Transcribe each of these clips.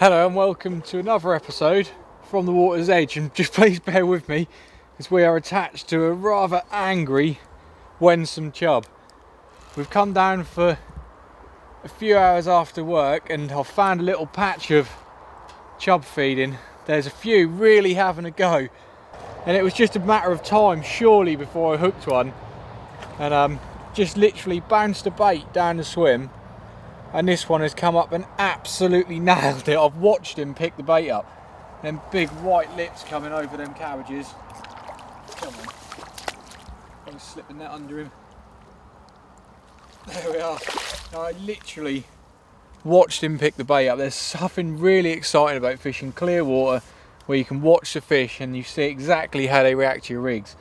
Hello and welcome to another episode from the water's edge, and just please bear with me as we are attached to a rather angry Wensum chub. We've come down for a few hours after work and I've found a little patch of chub feeding. There's a few really having a go, and it was just a matter of time surely before I hooked one, and just literally bounced a bait down the swim, and this one has come up and absolutely nailed it. I've watched him pick the bait up. Them big white lips coming over them cabbages. Come on. I'm slipping that under him. There we are. I literally watched him pick the bait up. There's something really exciting about fishing clear water where you can watch the fish and you see exactly how they react to your rigs.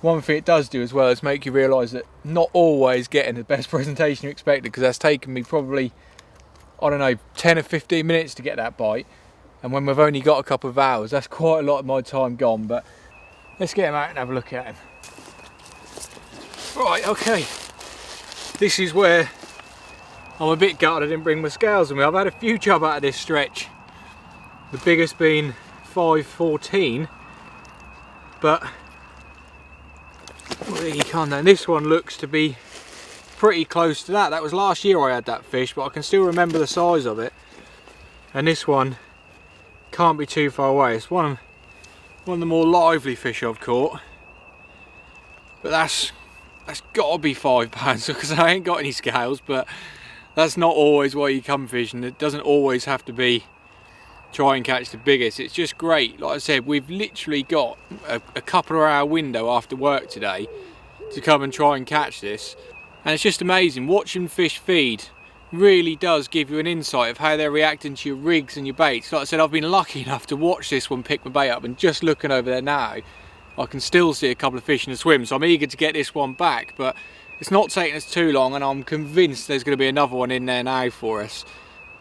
One thing it does do as well is make you realise that not always getting the best presentation you expected, because that's taken me probably, I don't know, 10 or 15 minutes to get that bite, and when we've only got a couple of hours, that's quite a lot of my time gone. But let's get him out and have a look at him. Right, okay, this is where I'm a bit gutted I didn't bring my scales with me. I've had a few chub out of this stretch, the biggest being 514, but you can't know. This one looks to be pretty close to that. That was last year I had that fish, but I can still remember the size of it. And this one can't be too far away. It's one of the more lively fish I've caught. But that's got to be £5 because I ain't got any scales. But that's not always why you come fishing. It doesn't always have to be try and catch the biggest. It's just great. Like I said, we've literally got a couple of hour window after work today to come and try and catch this, and it's just amazing. Watching fish feed really does give you an insight of how they're reacting to your rigs and your baits. Like I said, I've been lucky enough to watch this one pick my bait up, and just looking over there now I can still see a couple of fish in the swim, so I'm eager to get this one back. But it's not taking us too long, and I'm convinced there's going to be another one in there now for us.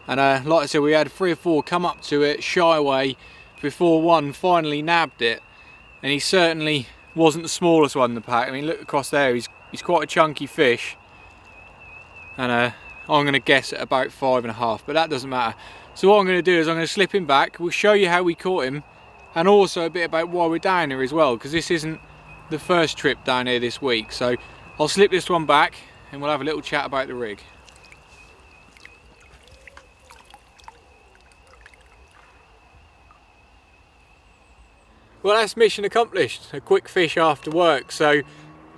And like I said, we had 3 or 4 come up to it, shy away, before one finally nabbed it. And he certainly wasn't the smallest one in the pack. I mean, look across there, he's quite a chunky fish. And I'm going to guess at about 5.5, but that doesn't matter. So what I'm going to do is I'm going to slip him back. We'll show you how we caught him, and also a bit about why we're down here as well, because this isn't the first trip down here this week. So I'll slip this one back and we'll have a little chat about the rig. Well, that's mission accomplished. A quick fish after work. So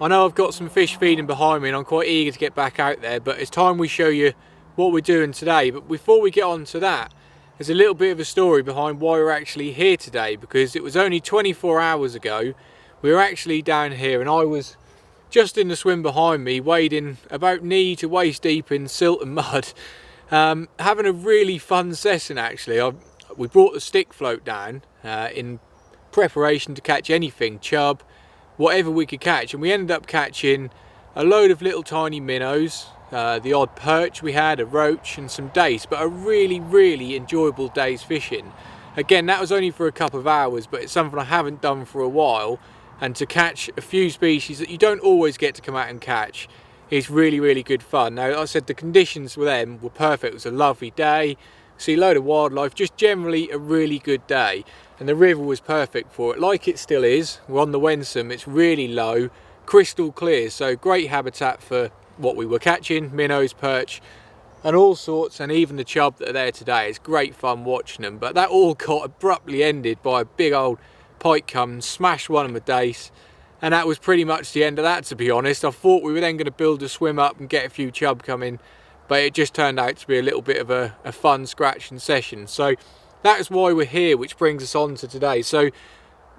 I know I've got some fish feeding behind me and I'm quite eager to get back out there, but it's time we show you what we're doing today. But before we get on to that, there's a little bit of a story behind why we're actually here today, because it was only 24 hours ago we were actually down here, and I was just in the swim behind me, wading about knee to waist deep in silt and mud, having a really fun session actually. We brought the stick float down in preparation to catch anything, chub, whatever we could catch, and we ended up catching a load of little tiny minnows, the odd perch we had, a roach and some dace, but a really enjoyable day's fishing. Again, that was only for a couple of hours, but it's something I haven't done for a while, and to catch a few species that you don't always get to come out and catch is really good fun. Now, like I said, the conditions for them were perfect. It was a lovely day, see a load of wildlife, just generally a really good day, and the river was perfect for it, like it still is. We're on the Wensum, it's really low, crystal clear, so great habitat for what we were catching, minnows, perch and all sorts, and even the chub that are there today. It's great fun watching them, but that all got abruptly ended by a big old pike come and smashed one of my dace, and that was pretty much the end of that, to be honest. I thought we were then going to build a swim up and get a few chub coming, but it just turned out to be a little bit of a fun scratching session. So that is why we're here, which brings us on to today. So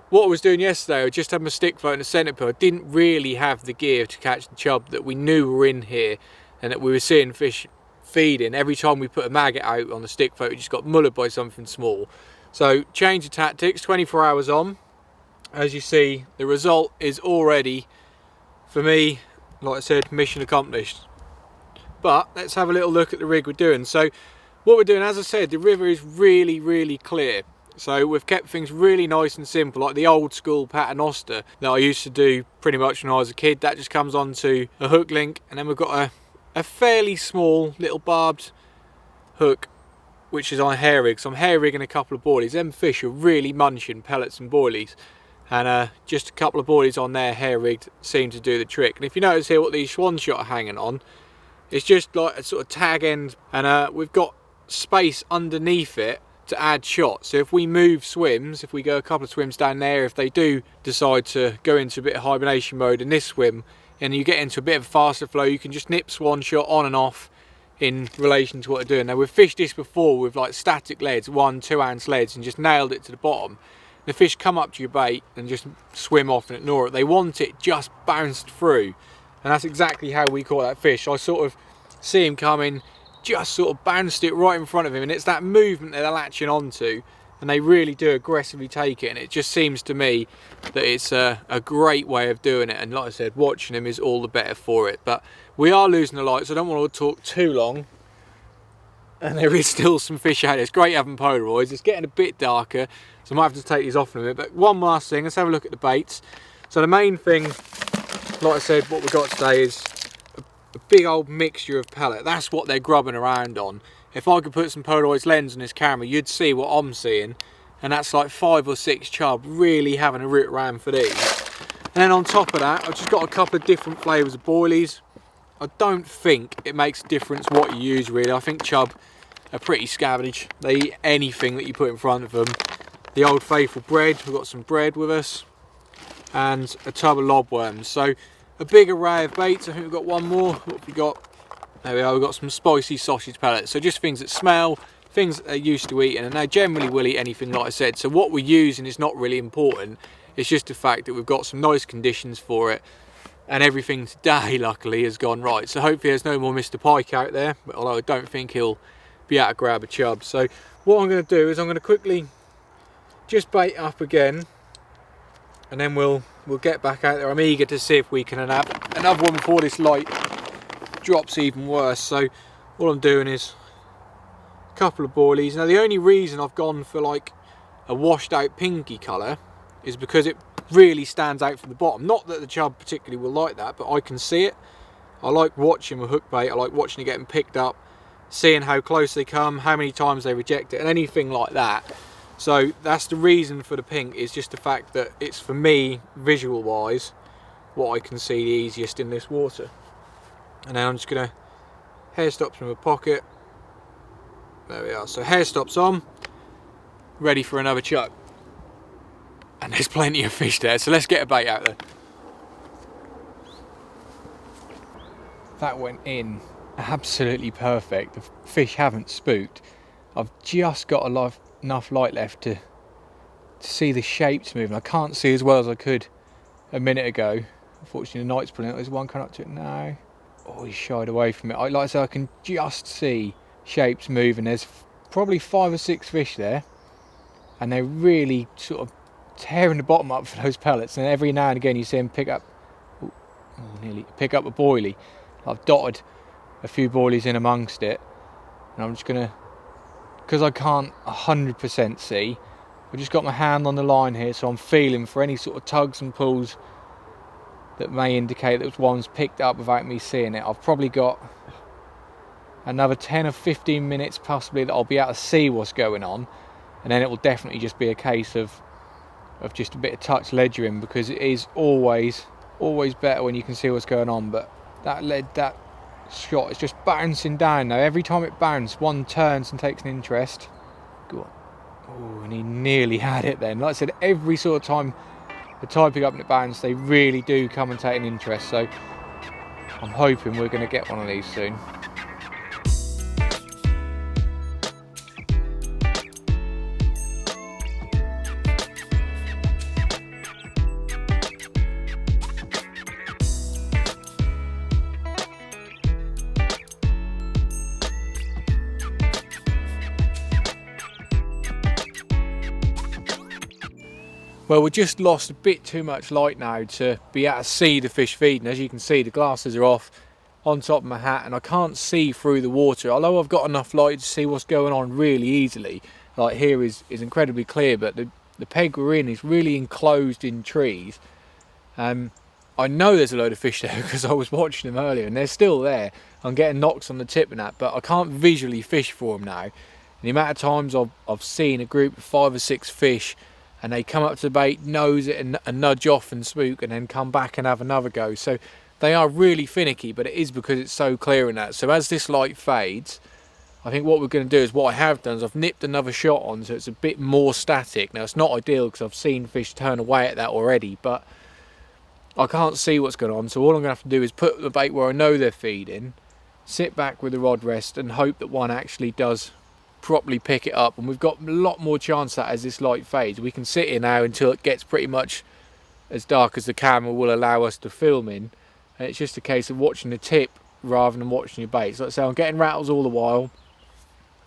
what I was doing yesterday, I just had my stick float and a centre pole. I didn't really have the gear to catch the chub that we knew were in here and that we were seeing fish feeding. Every time we put a maggot out on the stick float, it just got mullered by something small. So change of tactics, 24 hours on. As you see, the result is already, for me, like I said, mission accomplished. But let's have a little look at the rig we're doing. So what we're doing, as I said, the river is really clear. So we've kept things really nice and simple, like the old school paternoster that I used to do pretty much when I was a kid. That just comes onto a hook link, and then we've got a fairly small little barbed hook which is on hair rig. So I'm hair rigging a couple of boilies. Them fish are really munching pellets and boilies, and just a couple of boilies on there hair rigged seem to do the trick. And if you notice here what these swan shot are hanging on, it's just like a sort of tag end, and we've got space underneath it to add shot. So if we move swims, if we go a couple of swims down there, if they do decide to go into a bit of hibernation mode in this swim and you get into a bit of a faster flow, you can just nip swan shot on and off in relation to what they're doing. Now we've fished this before with like static leads, 1-2 ounce leads, and just nailed it to the bottom. The fish come up to your bait and just swim off and ignore it. They want it just bounced through, and that's exactly how we caught that fish. I sort of see him coming, just sort of bounced it right in front of him, and it's that movement that they're latching onto, and they really do aggressively take it. And it just seems to me that it's a great way of doing it, and like I said, watching him is all the better for it. But we are losing the light, so I don't want to talk too long, and there is still some fish out there. It's great having Polaroids. It's getting a bit darker, so I might have to take these off in a minute. But one last thing, let's have a look at the baits. So the main thing, like I said, what we've got today is a big old mixture of pellet. That's what they're grubbing around on. If I could put some Polaroid lens on this camera, you'd see what I'm seeing, and that's like 5 or 6 chub really having a root around for these. And then on top of that, I've just got a couple of different flavours of boilies. I don't think it makes a difference what you use really. I think chub are pretty scavenge. They eat anything that you put in front of them. The old faithful bread, we've got some bread with us, and a tub of lobworms. So a big array of baits. I think we've got one more. What have we got? There we are, we've got some spicy sausage pellets. So just things that smell, things that they're used to eating, and they generally will eat anything, like I said. So what we're using is not really important. It's just the fact that we've got some nice conditions for it, and everything today luckily has gone right. So hopefully there's no more Mr. Pike out there, although I don't think he'll be able to grab a chub. So what I'm going to do is I'm going to quickly just bait up again, and then we'll get back out there. I'm eager to see if we can have another one before this light drops even worse. So all I'm doing is a couple of boilies. Now the only reason I've gone for like a washed out pinky colour is because it really stands out from the bottom. Not that the chub particularly will like that, but I can see it. I like watching a hook bait. I like watching it getting picked up, seeing how close they come, how many times they reject it, and anything like that. So that's the reason for the pink, is just the fact that it's, for me, visual wise, what I can see the easiest in this water. And then I'm just going to hair stops from a pocket. There we are. So hair stops on, ready for another chub. And there's plenty of fish there, so let's get a bait out there. That went in absolutely perfect. The fish haven't spooked. I've just got enough light left to see the shapes moving. I can't see as well as I could a minute ago. Unfortunately the night's brilliant. There's one coming up to it now. Oh, he shied away from it. Like I said, I can just see shapes moving. There's probably 5 or 6 fish there, and they're really sort of tearing the bottom up for those pellets. And every now and again you see them pick up a boilie. I've dotted a few boilies in amongst it, and I'm just gonna, because I can't 100% see, I've just got my hand on the line here, so I'm feeling for any sort of tugs and pulls that may indicate that one's picked up without me seeing it. I've probably got another 10 or 15 minutes possibly that I'll be able to see what's going on, and then it will definitely just be a case of just a bit of touch ledgering, because it is always better when you can see what's going on. But that shot is just bouncing down now. Every time it bounces, one turns and takes an interest. Go on. Oh, and he nearly had it then. Like I said, every sort of time the tide pick up and it bounces, they really do come and take an interest. So I'm hoping we're going to get one of these soon. Well, we just lost a bit too much light now to be able to see the fish feeding. As you can see, the glasses are off on top of my hat and I can't see through the water, although I've got enough light to see what's going on really easily. Like here is incredibly clear, but the peg we're in is really enclosed in trees. I know there's a load of fish there because I was watching them earlier and they're still there. I'm getting knocks on the tip and that, but I can't visually fish for them now. the amount of times I've seen a group of 5 or 6 fish and they come up to the bait, nose it and nudge off and spook, and then come back and have another go. So they are really finicky, but it is because it's so clear in that. So as this light fades, I think what we're going to do is, what I have done is I've nipped another shot on so it's a bit more static. Now it's not ideal because I've seen fish turn away at that already, but I can't see what's going on, so all I'm going to have to do is put the bait where I know they're feeding, sit back with the rod rest and hope that one actually does properly pick it up. And we've got a lot more chance that as this light fades, we can sit here now until it gets pretty much as dark as the camera will allow us to film in, and it's just a case of watching the tip rather than watching your baits. Like I say, I'm getting rattles all the while.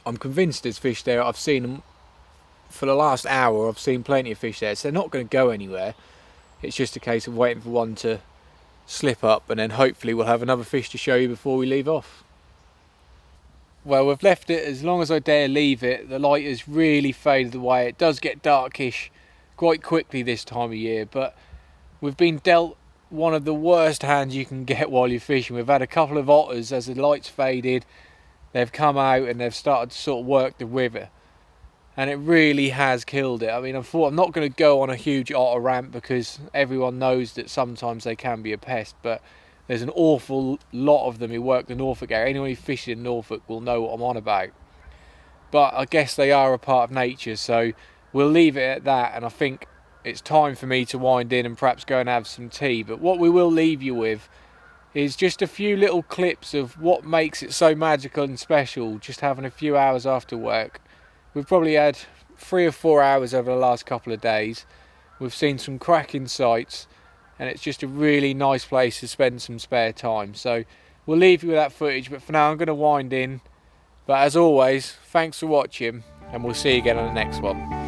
I'm convinced there's fish there. I've seen them for the last hour. I've seen plenty of fish there, so they're not going to go anywhere. It's just a case of waiting for one to slip up, and then hopefully we'll have another fish to show you before we leave off. Well, we've left it as long as I dare leave it. The light has really faded away. It does get darkish quite quickly this time of year, but we've been dealt one of the worst hands you can get while you're fishing. We've had a couple of otters as the lights faded. They've come out and they've started to sort of work the river, and it really has killed it. I mean, I'm not going to go on a huge otter rant because everyone knows that sometimes they can be a pest, but there's an awful lot of them who work the Norfolk area. Anyone who fishes in Norfolk will know what I'm on about. But I guess they are a part of nature, so we'll leave it at that, and I think it's time for me to wind in and perhaps go and have some tea. But what we will leave you with is just a few little clips of what makes it so magical and special, just having a few hours after work. We've probably had 3 or 4 hours over the last couple of days. We've seen some cracking sights, and it's just a really nice place to spend some spare time. So we'll leave you with that footage, but for now I'm going to wind in. But as always, thanks for watching, and we'll see you again on the next one.